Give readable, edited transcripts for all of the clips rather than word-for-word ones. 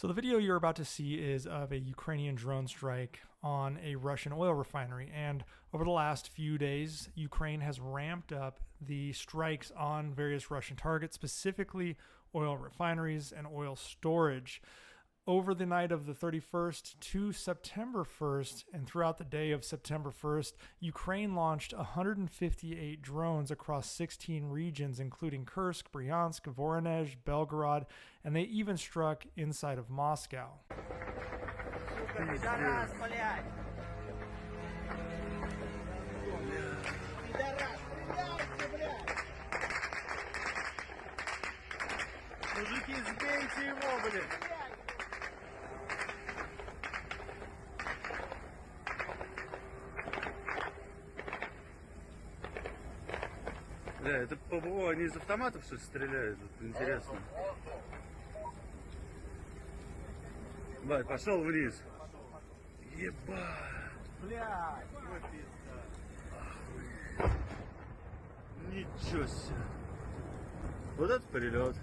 So the video you're about to see is of a Ukrainian drone strike on a Russian oil refinery. And over the last few days, Ukraine has ramped up the strikes on various Russian targets, specifically oil refineries and oil storage. Over the night of the 31st to September 1st, and throughout the day of September 1st, Ukraine launched 158 drones across 16 regions, including Kursk, Bryansk, Voronezh, Belgorod, and they even struck inside of Moscow. Да, это ПВО, они из автоматов что ли стреляют? Интересно. Бать, пошел вниз. Ебать. Блядь. Ничего себе. Вот это перелет.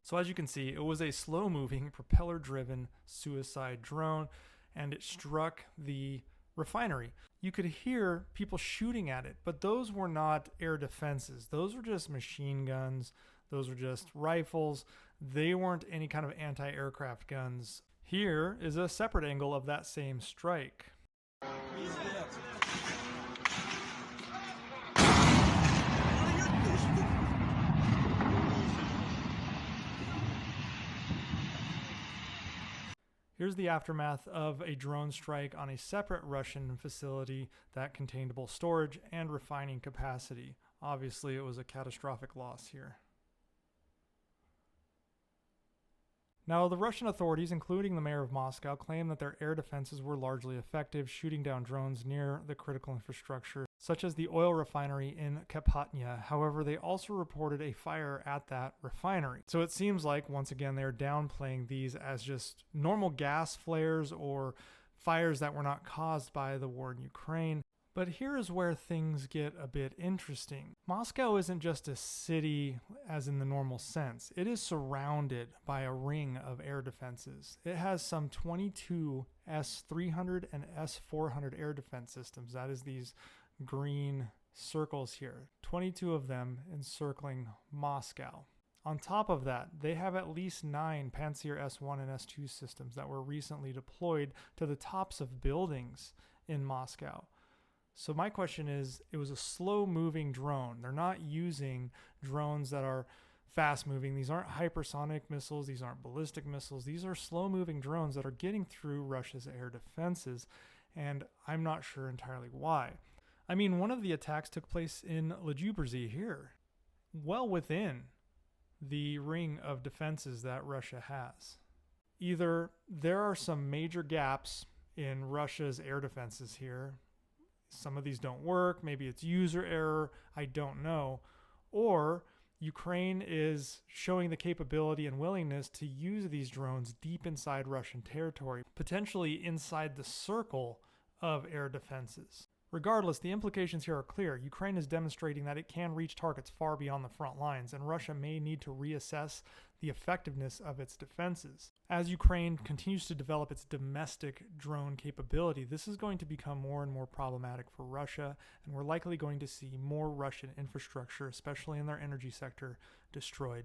So as you can see, it was a slow-moving, propeller-driven suicide drone, and it struck the refinery. You could hear people shooting at it, but those were not air defenses. Those were just machine guns. Those were just rifles. They weren't any kind of anti-aircraft guns. Here is a separate angle of that same strike. Here's the aftermath of a drone strike on a separate Russian facility that contained both storage and refining capacity. Obviously, it was a catastrophic loss here. Now, the Russian authorities, including the mayor of Moscow, claim that their air defenses were largely effective, shooting down drones near the critical infrastructure, such as the oil refinery in Kapotnya. However, they also reported a fire at that refinery. So it seems like, once again, they're downplaying these as just normal gas flares or fires that were not caused by the war in Ukraine. But here is where things get a bit interesting. Moscow isn't just a city as in the normal sense. It is surrounded by a ring of air defenses. It has some 22 S-300 and S-400 air defense systems. That is these green circles here. 22 of them encircling Moscow. On top of that, they have at least 9 Pantsir S-1 and S-2 systems that were recently deployed to the tops of buildings in Moscow. So my question is, it was a slow-moving drone. They're not using drones that are fast-moving. These aren't hypersonic missiles. These aren't ballistic missiles. These are slow-moving drones that are getting through Russia's air defenses, and I'm not sure entirely why. I mean, one of the attacks took place in Ljubrzha here, well within the ring of defenses that Russia has. Either there are some major gaps in Russia's air defenses here. Some of these don't work. Maybe it's user error. I don't know. Or Ukraine is showing the capability and willingness to use these drones deep inside Russian territory, potentially inside the circle of air defenses. Regardless, the implications here are clear. Ukraine is demonstrating that it can reach targets far beyond the front lines, and Russia may need to reassess the effectiveness of its defenses. As Ukraine continues to develop its domestic drone capability, this is going to become more and more problematic for Russia, and we're likely going to see more Russian infrastructure, especially in their energy sector, destroyed.